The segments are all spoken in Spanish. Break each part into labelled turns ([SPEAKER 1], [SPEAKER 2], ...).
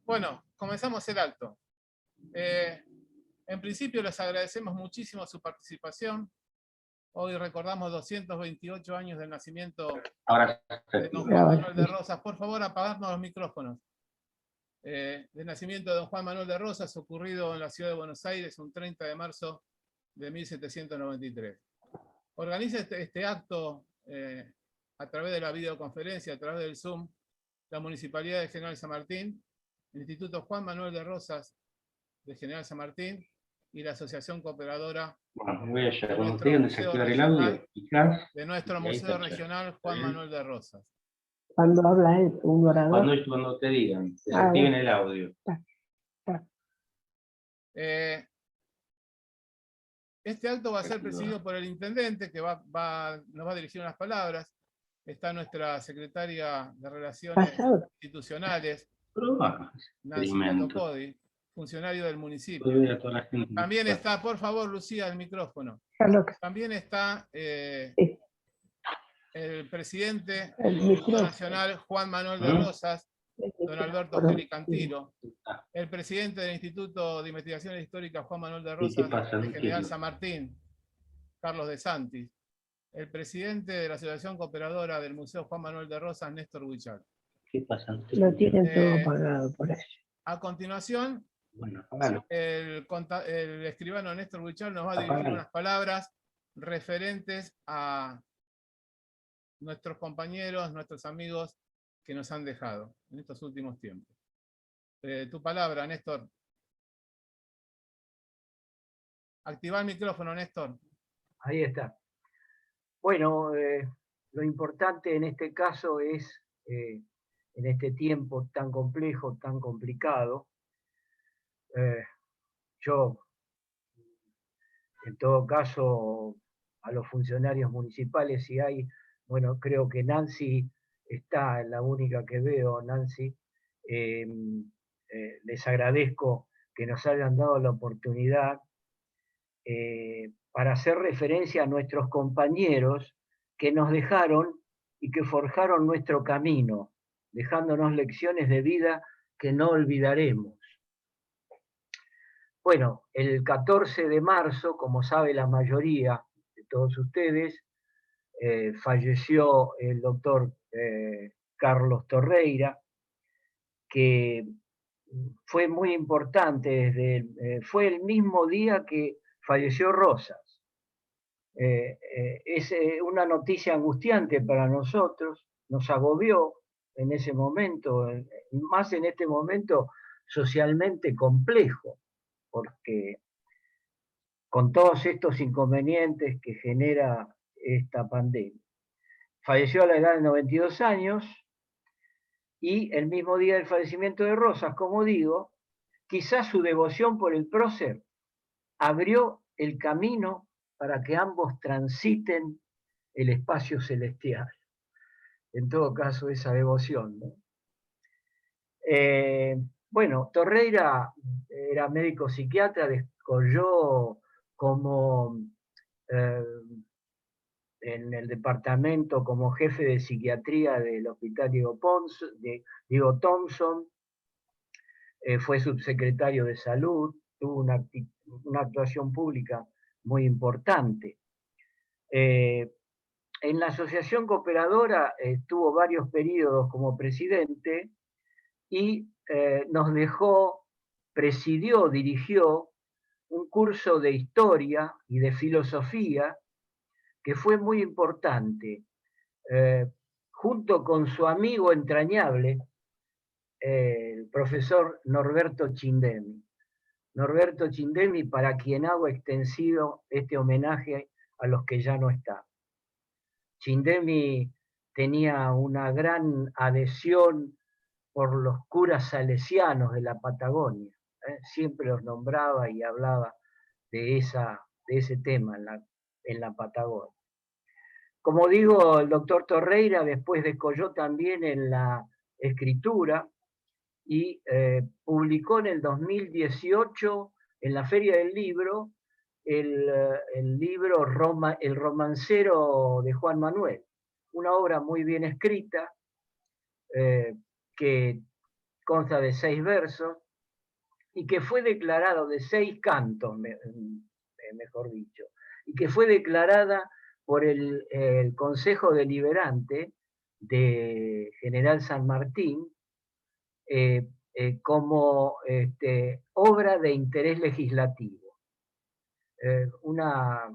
[SPEAKER 1] Bueno, comenzamos el acto. En principio les agradecemos muchísimo su participación. Hoy recordamos 228 años del nacimiento de don Juan Manuel de Rosas. Por favor, apagarnos los micrófonos. Del nacimiento de don Juan Manuel de Rosas, ocurrido en la ciudad de Buenos Aires un 30 de marzo de 1793. Organiza este acto a través de la videoconferencia, a través del Zoom, la Municipalidad de General San Martín, el Instituto Juan Manuel de Rosas de General San Martín y la Asociación Cooperadora de nuestro Museo Regional Juan Manuel de Rosas.
[SPEAKER 2] Cuando habla un orador.
[SPEAKER 3] Cuando te digan, te activen el audio.
[SPEAKER 1] Este acto va a ser presidido por el intendente, que nos va a dirigir unas palabras. Está nuestra secretaria de Relaciones Institucionales, Nancy Catocodi, funcionario del municipio. También está, por favor, Lucía, el micrófono. También está el presidente del Instituto Nacional Juan Manuel de Rosas, don Alberto Geli Cantilo, el presidente del Instituto de Investigaciones Históricas Juan Manuel de Rosas de General San Martín, Carlos de Santis, el presidente de la Asociación Cooperadora del Museo Juan Manuel de Rosas, Néstor Huichal.
[SPEAKER 2] ¿Qué pasa? Lo tienen todo apagado por ahí.
[SPEAKER 1] A continuación, el escribano Néstor Huichal nos va a dirigir unas palabras referentes a nuestros compañeros, nuestros amigos que nos han dejado en estos últimos tiempos. Tu palabra, Néstor. Activa el micrófono, Néstor.
[SPEAKER 4] Ahí está. Bueno, lo importante en este caso es, en este tiempo tan complejo, tan complicado, yo, en todo caso, a los funcionarios municipales, si hay, bueno, creo que Nancy está, la única que veo, Nancy, les agradezco que nos hayan dado la oportunidad para hacer referencia a nuestros compañeros que nos dejaron y que forjaron nuestro camino, dejándonos lecciones de vida que no olvidaremos. Bueno, el 14 de marzo, como sabe la mayoría de todos ustedes, falleció el doctor Carlos Torreira, que fue muy importante, fue el mismo día que falleció Rosas. Es una noticia angustiante para nosotros, nos agobió en ese momento, más en este momento socialmente complejo, porque con todos estos inconvenientes que genera esta pandemia. Falleció a la edad de 92 años y el mismo día del fallecimiento de Rosas, como digo, quizás su devoción por el prócer abrió el camino para que ambos transiten el espacio celestial. En todo caso, esa devoción, ¿no? Bueno, Torreira era médico psiquiatra, descolló como en el departamento como jefe de psiquiatría del Hospital Diego Thompson, fue subsecretario de Salud, tuvo una actuación pública muy importante. En la Asociación Cooperadora estuvo varios periodos como presidente y nos dejó, presidió, dirigió un curso de historia y de filosofía que fue muy importante, junto con su amigo entrañable, el profesor Norberto Chindemi. Norberto Chindemi, para quien hago extensivo este homenaje a los que ya no están. Chindemi tenía una gran adhesión por los curas salesianos de la Patagonia. Siempre los nombraba y hablaba de ese tema en la Patagonia. Como digo, el doctor Torreira después descolló también en la escritura y publicó en el 2018 en la Feria del Libro el libro El romancero de Juan Manuel, una obra muy bien escrita que consta de 6 versos, y que fue declarado de 6 cantos, mejor dicho, y que fue declarada por el Consejo Deliberante de General San Martín como obra de interés legislativo. Una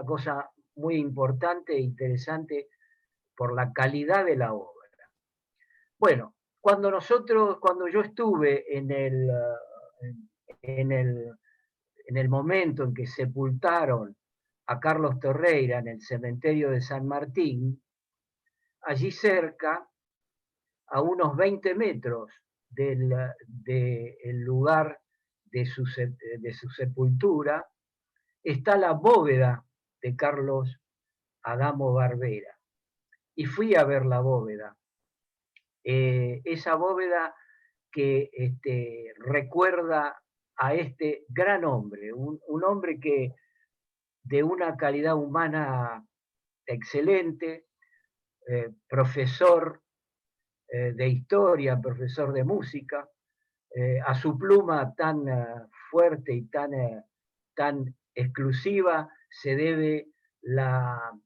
[SPEAKER 4] cosa muy importante e interesante por la calidad de la obra. Bueno, cuando yo estuve en el momento en que sepultaron a Carlos Torreira en el cementerio de San Martín, allí cerca, a unos 20 metros del lugar de su sepultura, está la bóveda de Carlos Adamo Barbera. Y fui a ver la bóveda. Esa bóveda que recuerda a este gran hombre, un hombre que de una calidad humana excelente, profesor de historia, profesor de música, a su pluma tan fuerte y tan exclusiva se debe la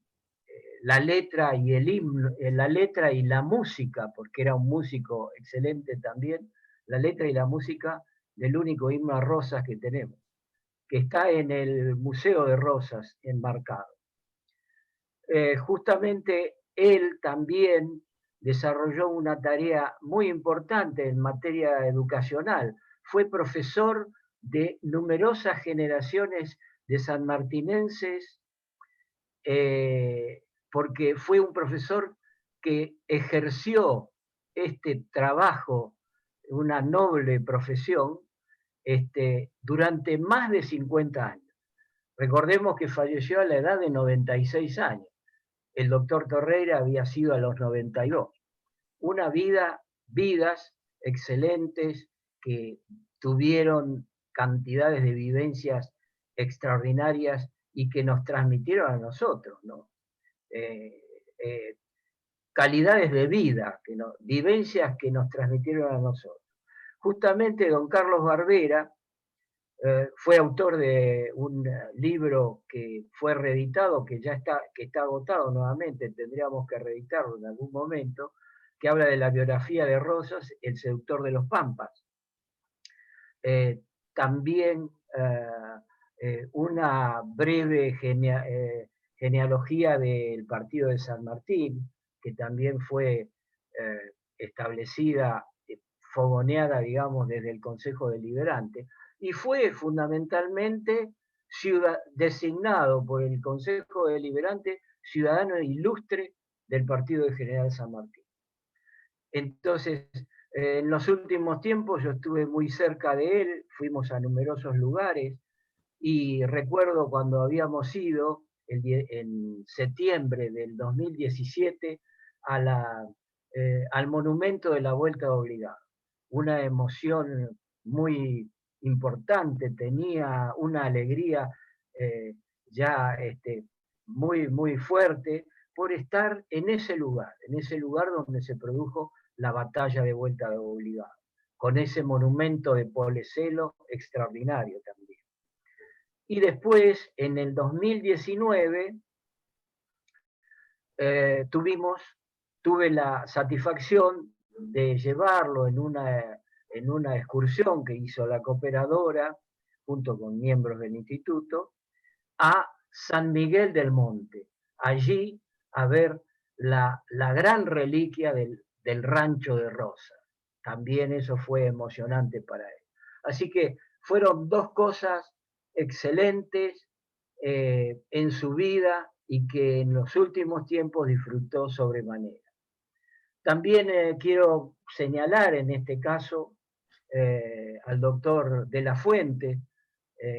[SPEAKER 4] letra y el himno, la letra y la música, porque era un músico excelente también, la letra y la música del único himno a Rosas que tenemos, que está en el Museo de Rosas enmarcado. Justamente él también desarrolló una tarea muy importante en materia educacional. Fue profesor de numerosas generaciones de sanmartinenses, porque fue un profesor que ejerció este trabajo, una noble profesión, durante más de 50 años. Recordemos que falleció a la edad de 96 años. El doctor Torreira había sido a los 92. Vidas excelentes que tuvieron cantidades de vivencias extraordinarias y que nos transmitieron a nosotros, ¿no? Calidades de vida, vivencias que nos transmitieron a nosotros. Justamente don Carlos Barbera fue autor de un libro que fue reeditado, que está agotado nuevamente, tendríamos que reeditarlo en algún momento, que habla de la biografía de Rosas, El seductor de los Pampas. También una breve genealogía del partido de San Martín, que también fue establecida, fogoneada, digamos, desde el Consejo Deliberante, y fue fundamentalmente designado por el Consejo Deliberante ciudadano ilustre del partido de General San Martín. Entonces, en los últimos tiempos yo estuve muy cerca de él, fuimos a numerosos lugares, y recuerdo cuando habíamos ido en septiembre del 2017 al monumento de la Vuelta de Obligado. Una emoción muy importante, tenía una alegría ya muy, muy fuerte por estar en ese lugar donde se produjo la batalla de Vuelta de Obligado, con ese monumento de Poleselo extraordinario también. Y después, en el 2019, tuve la satisfacción de llevarlo en una excursión que hizo la cooperadora, junto con miembros del instituto, a San Miguel del Monte, allí a ver la gran reliquia del rancho de Rosas. También eso fue emocionante para él. Así que fueron dos cosas excelentes en su vida y que en los últimos tiempos disfrutó sobremanera. También quiero señalar en este caso al doctor De la Fuente,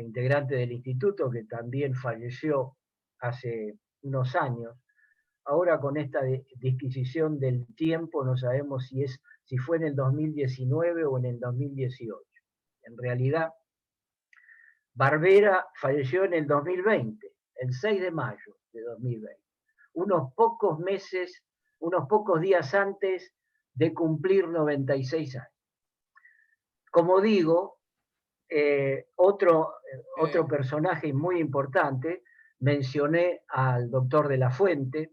[SPEAKER 4] integrante del instituto, que también falleció hace unos años. Ahora con esta disquisición del tiempo no sabemos si fue en el 2019 o en el 2018. En realidad, Barbera falleció en el 2020, el 6 de mayo de 2020, unos pocos días antes de cumplir 96 años. como digo, otro personaje muy importante, mencioné al doctor de la Fuente,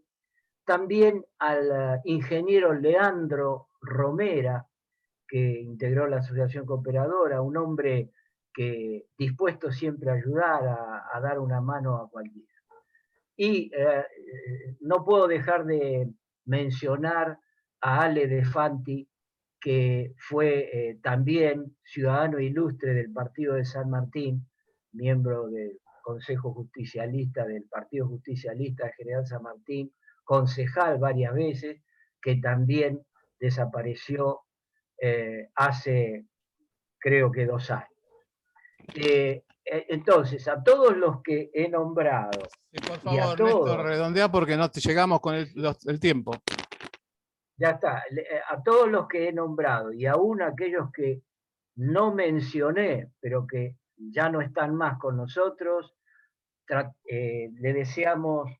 [SPEAKER 4] también al ingeniero Leandro Romera, que integró la Asociación Cooperadora, un hombre que dispuesto siempre a ayudar, a dar una mano a cualquiera. Y no puedo dejar de mencionar a Ale De Fanti, que fue también ciudadano ilustre del Partido de San Martín, miembro del Consejo Justicialista del Partido Justicialista de General San Martín, concejal varias veces, que también desapareció hace creo que 2 años. Entonces, a todos los que he nombrado...
[SPEAKER 1] por favor, Néstor, redondea porque no te llegamos con el tiempo.
[SPEAKER 4] Ya está. A todos los que he nombrado y aún aquellos que no mencioné, pero que ya no están más con nosotros, le deseamos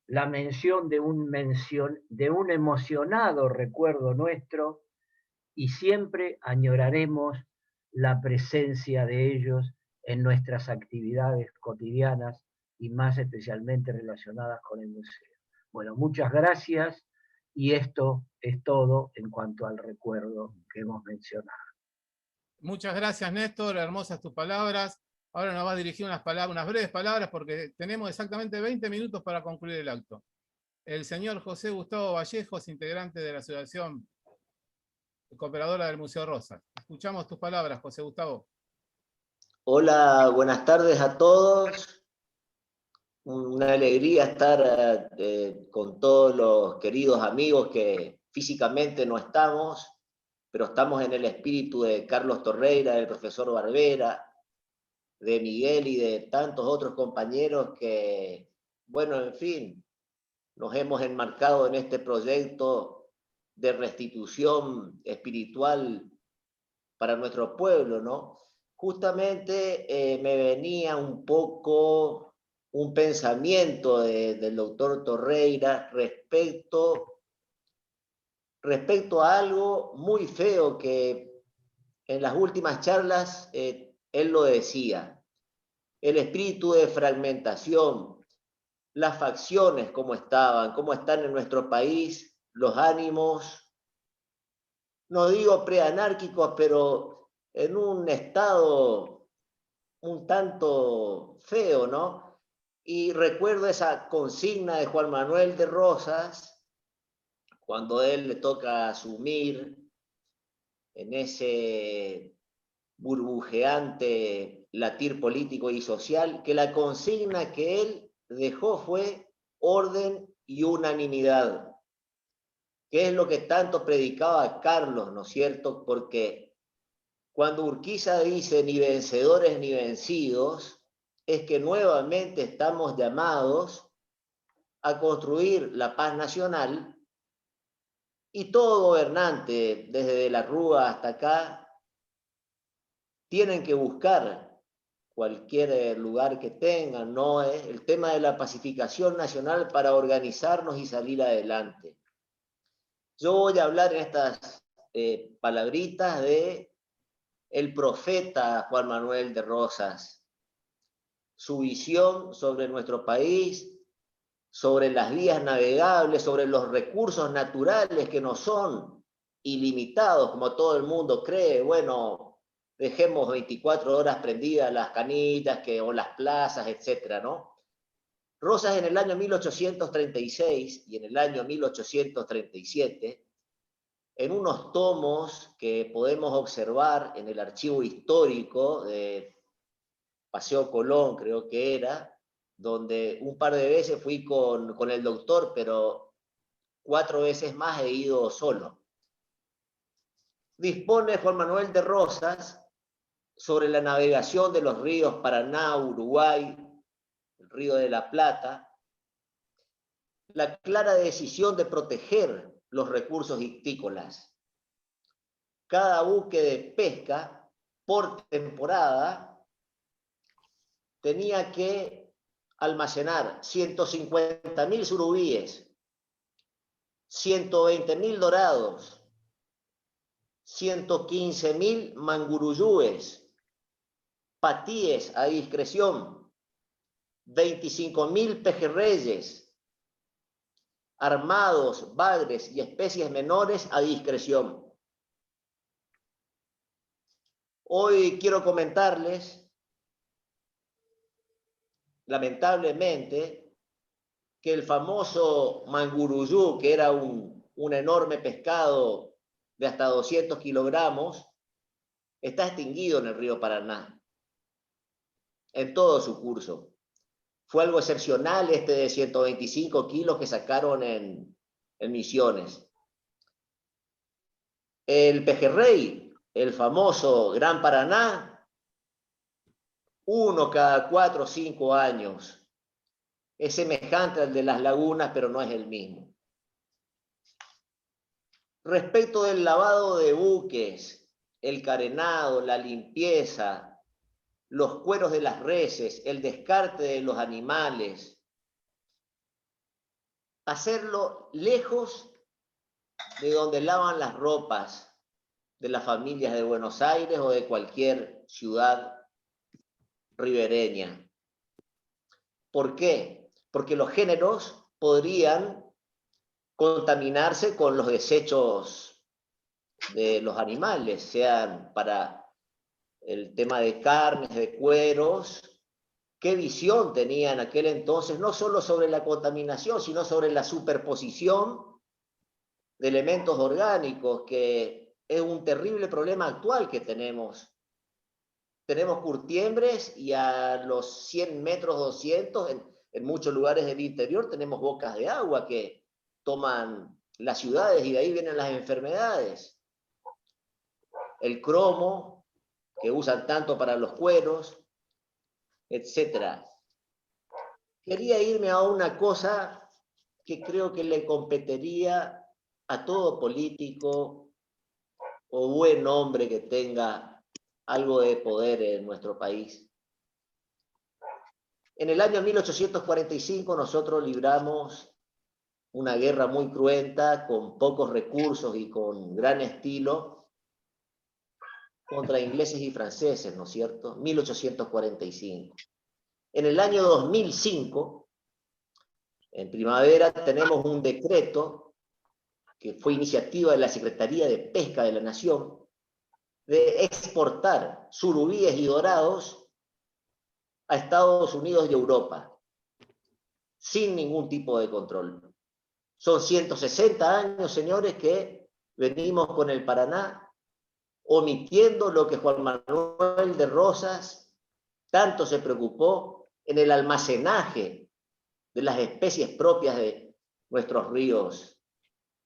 [SPEAKER 4] la mención de un emocionado recuerdo nuestro, y siempre añoraremos la presencia de ellos en nuestras actividades cotidianas y más especialmente relacionadas con el museo. Bueno, muchas gracias, y esto es todo en cuanto al recuerdo que hemos mencionado.
[SPEAKER 1] Muchas gracias, Néstor, hermosas tus palabras. Ahora nos va a dirigir unas breves palabras porque tenemos exactamente 20 minutos para concluir el acto. El señor José Gustavo Vallejos, integrante de la Asociación Cooperadora del Museo Rosas. Escuchamos tus palabras, José Gustavo.
[SPEAKER 5] Hola, buenas tardes a todos. Una alegría estar con todos los queridos amigos que físicamente no estamos, pero estamos en el espíritu de Carlos Torreira, del profesor Barbera, de Miguel y de tantos otros compañeros que, bueno, en fin, nos hemos enmarcado en este proyecto de restitución espiritual para nuestro pueblo, ¿no? Justamente me venía un poco un pensamiento del doctor Torreira respecto a algo muy feo que en las últimas charlas él lo decía: el espíritu de fragmentación, las facciones, cómo están en nuestro país, los ánimos, no digo preanárquicos, pero en un estado un tanto feo, ¿no? Y recuerdo esa consigna de Juan Manuel de Rosas, cuando a él le toca asumir en ese burbujeante latir político y social, que la consigna que él dejó fue orden y unanimidad, que es lo que tanto predicaba Carlos, ¿no es cierto? Porque cuando Urquiza dice ni vencedores ni vencidos, es que nuevamente estamos llamados a construir la paz nacional, y todo gobernante, desde De la Rúa hasta acá, tienen que buscar cualquier lugar que tengan, ¿no? El tema de la pacificación nacional para organizarnos y salir adelante. Yo voy a hablar en estas palabritas de el profeta Juan Manuel de Rosas, su visión sobre nuestro país, sobre las vías navegables, sobre los recursos naturales que no son ilimitados, como todo el mundo cree. Bueno, dejemos 24 horas prendidas las canillas o las plazas, etcétera, ¿no? Rosas en el año 1836 y en el año 1837, en unos tomos que podemos observar en el archivo histórico de Paseo Colón, creo que era, donde un par de veces fui con el doctor, pero 4 veces más he ido solo. Dispone Juan Manuel de Rosas sobre la navegación de los ríos Paraná, Uruguay, el río de la Plata, la clara decisión de proteger los recursos ictícolas. Cada buque de pesca por temporada tenía que almacenar 150.000 surubíes, 120.000 dorados, 115.000 manguruyúes, patíes a discreción, 25.000 pejerreyes, armados, bagres y especies menores a discreción. Hoy quiero comentarles, lamentablemente, que el famoso manguruyú, que era un enorme pescado de hasta 200 kilogramos, está extinguido en el río Paraná, en todo su curso. Fue algo excepcional este de 125 kilos que sacaron en Misiones. El pejerrey, el famoso Gran Paraná, 1 cada 4 o 5 años. Es semejante al de las lagunas, pero no es el mismo. Respecto del lavado de buques, el carenado, la limpieza, los cueros de las reses, el descarte de los animales, hacerlo lejos de donde lavan las ropas de las familias de Buenos Aires o de cualquier ciudad ribereña. ¿Por qué? Porque los géneros podrían contaminarse con los desechos de los animales, sean para el tema de carnes, de cueros. ¿Qué visión tenía en aquel entonces? No solo sobre la contaminación, sino sobre la superposición de elementos orgánicos, que es un terrible problema actual que tenemos. Tenemos curtiembres y a los 100 metros, 200, en muchos lugares del interior tenemos bocas de agua que toman las ciudades y de ahí vienen las enfermedades. El cromo, que usan tanto para los cueros, etc. Quería irme a una cosa que creo que le competiría a todo político o buen hombre que tenga algo de poder en nuestro país. En el año 1845 nosotros libramos una guerra muy cruenta, con pocos recursos y con gran estilo, contra ingleses y franceses, ¿no es cierto? 1845. En el año 2005, en primavera, tenemos un decreto que fue iniciativa de la Secretaría de Pesca de la Nación, de exportar surubíes y dorados a Estados Unidos y Europa, sin ningún tipo de control. Son 160 años, señores, que venimos con el Paraná, omitiendo lo que Juan Manuel de Rosas tanto se preocupó en el almacenaje de las especies propias de nuestros ríos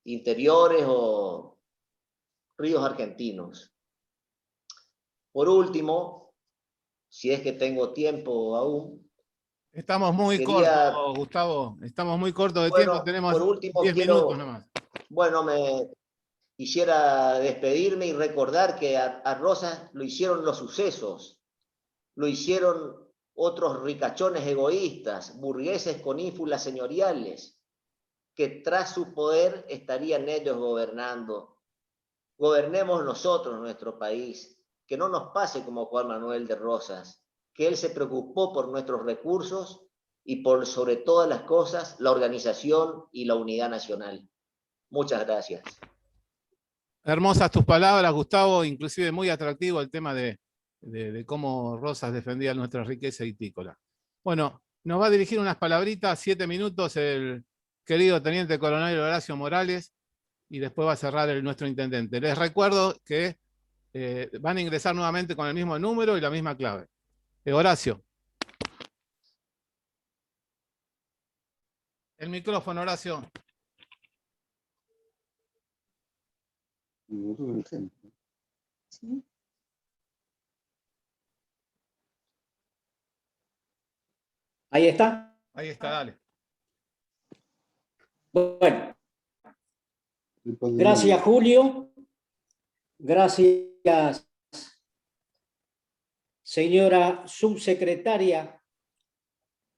[SPEAKER 5] interiores o ríos argentinos. Por último, si es que tengo tiempo aún.
[SPEAKER 1] Estamos muy cortos, Gustavo. Estamos muy cortos de tiempo. Tenemos
[SPEAKER 5] por último,
[SPEAKER 1] 10 minutos nomás.
[SPEAKER 5] Bueno, me quisiera despedirme y recordar que a Rosas lo hicieron los sucesos, lo hicieron otros ricachones egoístas, burgueses con ínfulas señoriales, que tras su poder estarían ellos gobernando. Gobernemos nosotros nuestro país, que no nos pase como Juan Manuel de Rosas, que él se preocupó por nuestros recursos y por, sobre todas las cosas, la organización y la unidad nacional. Muchas gracias.
[SPEAKER 1] Hermosas tus palabras, Gustavo, inclusive muy atractivo el tema de cómo Rosas defendía nuestra riqueza vitícola. Bueno, nos va a dirigir unas palabritas, 7 minutos, el querido Teniente Coronel Horacio Morales, y después va a cerrar nuestro intendente. Les recuerdo que van a ingresar nuevamente con el mismo número y la misma clave. Horacio. El micrófono, Horacio.
[SPEAKER 6] ¿Sí? Ahí está.
[SPEAKER 1] Ahí está, dale.
[SPEAKER 6] Bueno. Gracias, Julio. Gracias, señora subsecretaria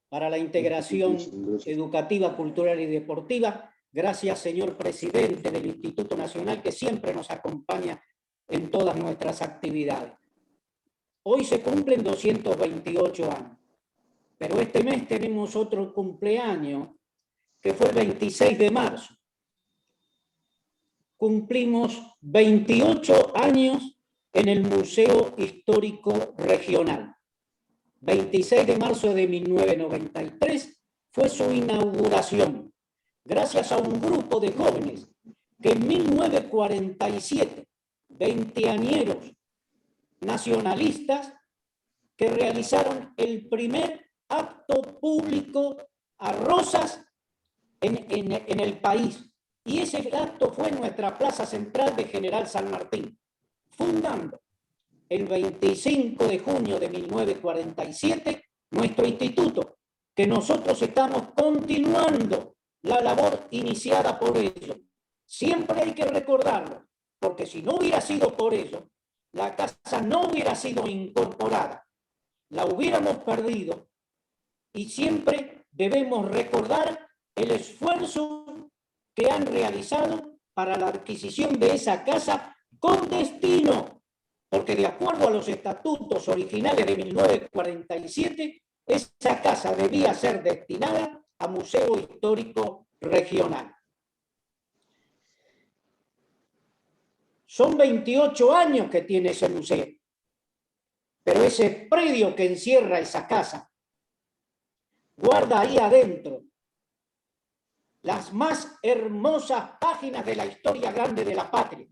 [SPEAKER 6] para la integración educativa, cultural y deportiva. Gracias, señor presidente del Instituto Nacional, que siempre nos acompaña en todas nuestras actividades. Hoy se cumplen 228 años, pero este mes tenemos otro cumpleaños, que fue el 26 de marzo. Cumplimos 28 años en el Museo Histórico Regional. 26 de marzo de 1993 fue su inauguración, gracias a un grupo de jóvenes que en 1947, veinteañeros nacionalistas, que realizaron el primer acto público a rosas en el país. Y ese acto fue en nuestra plaza central de General San Martín, fundando el 25 de junio de 1947 nuestro instituto, que nosotros estamos continuando la labor iniciada por ellos. Siempre hay que recordarlo, porque si no hubiera sido por ello, la casa no hubiera sido incorporada, la hubiéramos perdido, y siempre debemos recordar el esfuerzo que han realizado para la adquisición de esa casa con destino, porque de acuerdo a los estatutos originales de 1947, esa casa debía ser destinada a Museo Histórico Regional. Son 28 años que tiene ese museo, pero ese predio que encierra esa casa guarda ahí adentro las más hermosas páginas de la historia grande de la patria,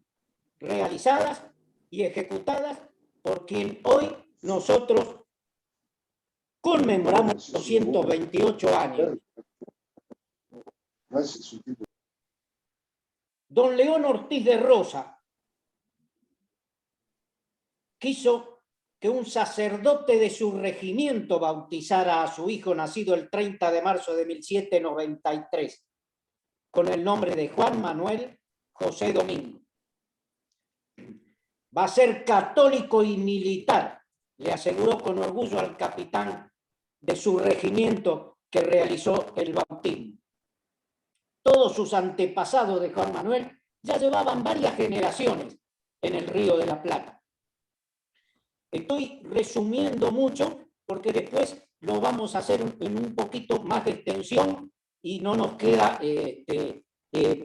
[SPEAKER 6] realizadas y ejecutadas por quien hoy nosotros conmemoramos 228 años. Don León Ortiz de Rosa quiso que un sacerdote de su regimiento bautizara a su hijo nacido el 30 de marzo de 1793, con el nombre de Juan Manuel José Domingo. Va a ser católico y militar, le aseguró con orgullo al capitán de su regimiento que realizó el bautismo. Todos sus antepasados de Juan Manuel ya llevaban varias generaciones en el Río de la Plata. Estoy resumiendo mucho porque después lo vamos a hacer en un poquito más de extensión y no nos queda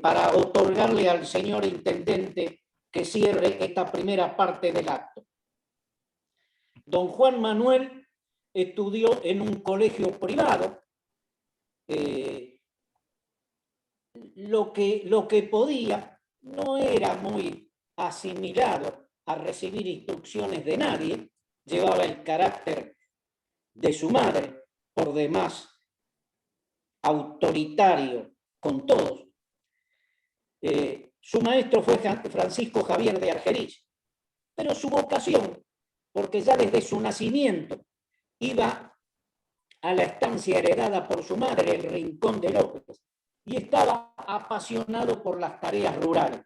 [SPEAKER 6] para otorgarle al señor intendente que cierre esta primera parte del acto. Don Juan Manuel estudió en un colegio privado, lo que podía, no era muy asimilado a recibir instrucciones de nadie, llevaba el carácter de su madre, por demás autoritario con todos. Su maestro fue Francisco Javier de Argerich, pero su vocación, porque ya desde su nacimiento iba a la estancia heredada por su madre, el Rincón de López, y estaba apasionado por las tareas rurales.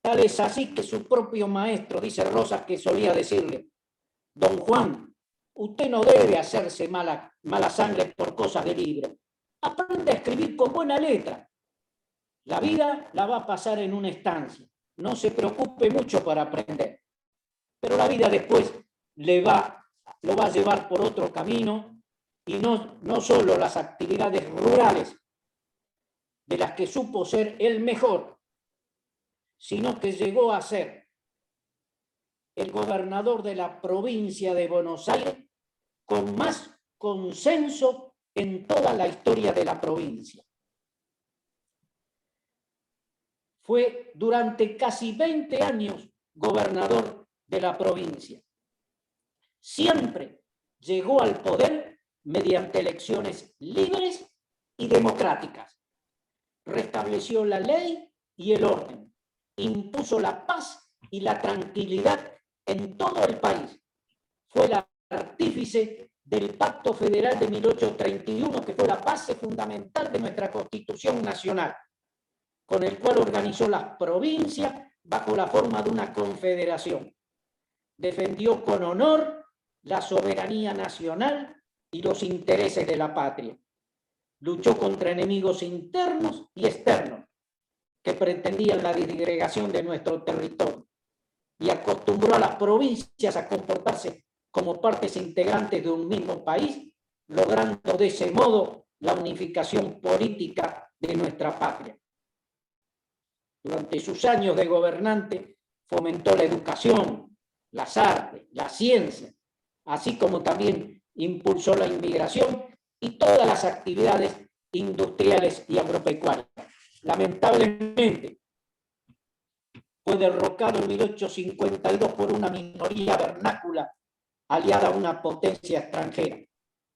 [SPEAKER 6] Tal es así que su propio maestro, dice Rosas, que solía decirle: don Juan, usted no debe hacerse mala sangre por cosas de libro. Aprende a escribir con buena letra. La vida la va a pasar en una estancia. No se preocupe mucho para aprender. Pero la vida después lo va a llevar por otro camino, y no solo las actividades rurales de las que supo ser el mejor, sino que llegó a ser el gobernador de la provincia de Buenos Aires con más consenso en toda la historia de la provincia. Fue durante casi 20 años gobernador de la provincia. Siempre llegó al poder mediante elecciones libres y democráticas. Restableció la ley y el orden. Impuso la paz y la tranquilidad en todo el país. Fue el artífice del Pacto Federal de 1831, que fue la base fundamental de nuestra Constitución Nacional, con el cual organizó las provincias bajo la forma de una confederación. Defendió con honor la soberanía nacional y los intereses de la patria. Luchó contra enemigos internos y externos que pretendían la disgregación de nuestro territorio. y acostumbró a las provincias a comportarse como partes integrantes de un mismo país, logrando de ese modo la unificación política de nuestra patria. Durante sus años de gobernante fomentó la educación, las artes, la ciencia, así como también impulsó la inmigración y todas las actividades industriales y agropecuarias. Lamentablemente, fue derrocado en 1852 por una minoría vernácula aliada a una potencia extranjera,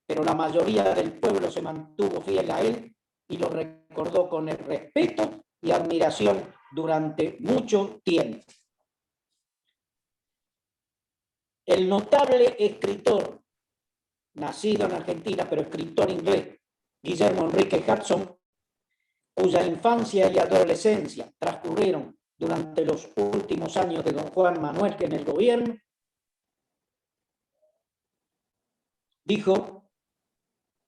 [SPEAKER 6] pero la mayoría del pueblo se mantuvo fiel a él y lo recordó con el respeto y admiración durante mucho tiempo. El notable escritor, nacido en Argentina, pero escritor inglés, Guillermo Enrique Hudson, cuya infancia y adolescencia transcurrieron durante los últimos años de don Juan Manuel en el gobierno, dijo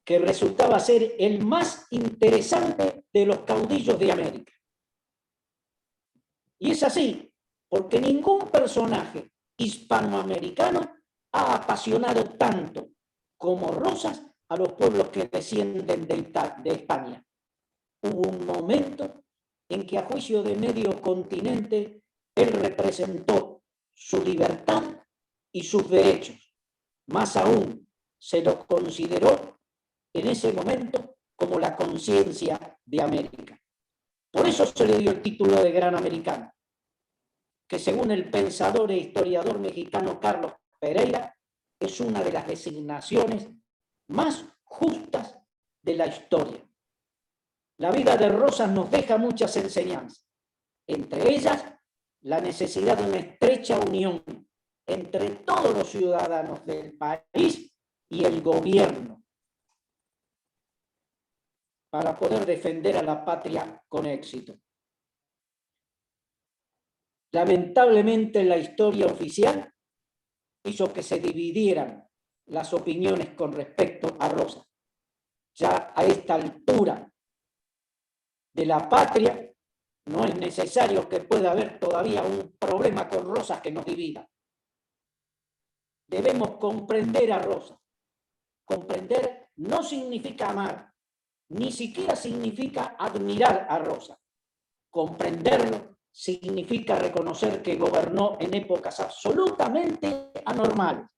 [SPEAKER 6] que resultaba ser el más interesante de los caudillos de América. Y es así, porque ningún personaje hispanoamericano ha apasionado tanto como Rosas a los pueblos que descienden de España. Hubo un momento en que, a juicio de medio continente, él representó su libertad y sus derechos. Más aún, se lo consideró en ese momento como la conciencia de América. Por eso se le dio el título de Gran Americano, que según el pensador e historiador mexicano Carlos Pereira, es una de las designaciones más justas de la historia. La vida de Rosas nos deja muchas enseñanzas, entre ellas la necesidad de una estrecha unión entre todos los ciudadanos del país y el gobierno para poder defender a la patria con éxito. Lamentablemente, la historia oficial hizo que se dividieran las opiniones con respecto a Rosas. Ya a esta altura de la patria, no es necesario que pueda haber todavía un problema con Rosas que nos divida. Debemos comprender a Rosas. Comprender no significa amar, ni siquiera significa admirar a Rosas. Comprenderlo significa reconocer que gobernó en épocas absolutamente anormales.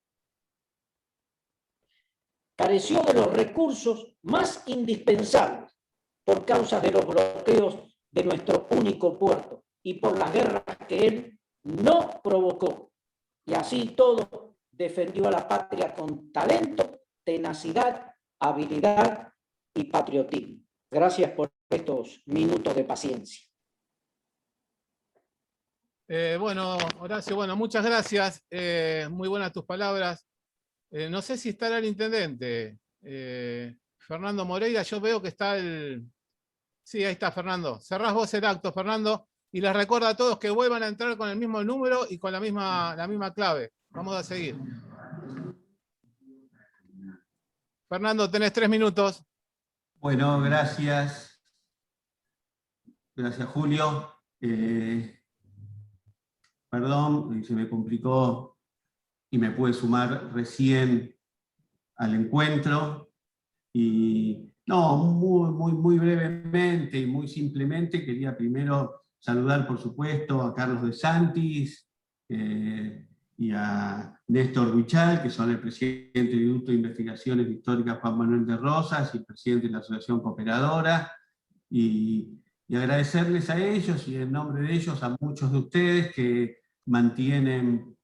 [SPEAKER 6] Careció de los recursos más indispensables por causa de los bloqueos de nuestro único puerto y por las guerras que él no provocó. Y así todo defendió a la patria con talento, tenacidad, habilidad y patriotismo. Gracias por estos minutos de paciencia.
[SPEAKER 1] Bueno, Horacio, muchas gracias. Muy buenas tus palabras. No sé si estará el intendente. Fernando Moreira, yo veo que está el... Sí, ahí está Fernando. Cerrás vos el acto, Fernando, y les recuerdo a todos que vuelvan a entrar con el mismo número y con la misma clave. Vamos a seguir. Fernando, tenés 3 minutos.
[SPEAKER 7] Bueno, gracias. Gracias, Julio. Perdón, se me complicó y me pude sumar recién al encuentro. Y no, muy brevemente y muy simplemente quería primero saludar, por supuesto, a Carlos de Santis y a Néstor Huichal, que son el presidente del Instituto de Investigaciones Históricas Juan Manuel de Rosas y el presidente de la Asociación Cooperadora, y agradecerles a ellos y en nombre de ellos a muchos de ustedes que mantienen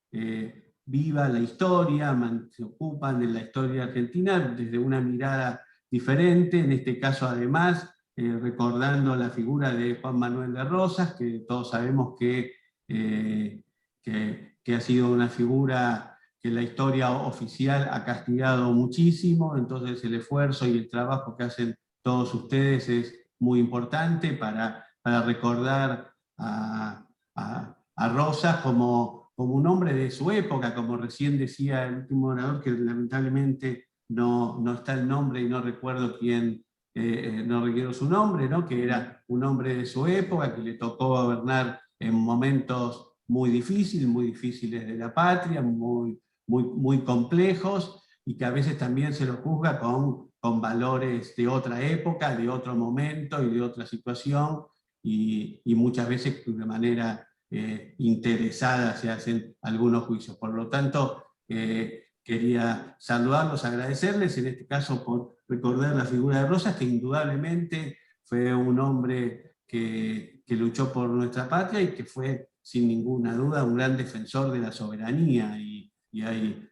[SPEAKER 7] viva la historia, se ocupan de la historia argentina desde una mirada diferente, en este caso además recordando la figura de Juan Manuel de Rosas, que todos sabemos que ha sido una figura que la historia oficial ha castigado muchísimo, entonces el esfuerzo y el trabajo que hacen todos ustedes es muy importante para recordar a Rosas como un hombre de su época, como recién decía el último orador, que lamentablemente no está el nombre y no recuerdo quién, no requiero su nombre, ¿no? Que era un hombre de su época, que le tocó gobernar en momentos muy difíciles de la patria, muy complejos, y que a veces también se los juzga con valores de otra época, de otro momento y de otra situación, y muchas veces de manera interesada se hacen algunos juicios. Por lo tanto, quería saludarlos, agradecerles, en este caso por recordar la figura de Rosas, que indudablemente fue un hombre que luchó por nuestra patria y que fue, sin ninguna duda, un gran defensor de la soberanía, y hay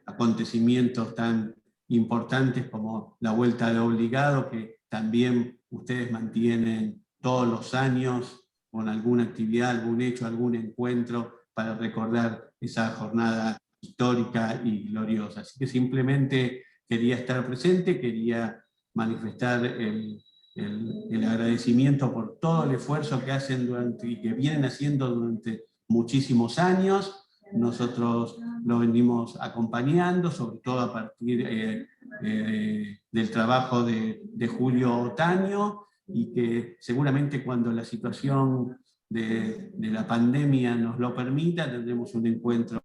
[SPEAKER 7] acontecimientos tan importantes como la Vuelta de Obligado, que también ustedes mantienen todos los años con alguna actividad, algún hecho, algún encuentro para recordar esa jornada histórica y gloriosa. Así que simplemente quería estar presente, quería manifestar el agradecimiento por todo el esfuerzo que hacen y que vienen haciendo durante muchísimos años. Nosotros lo venimos acompañando, sobre todo a partir del trabajo de Julio Otaño, y que seguramente cuando la situación de la pandemia nos lo permita, tendremos un encuentro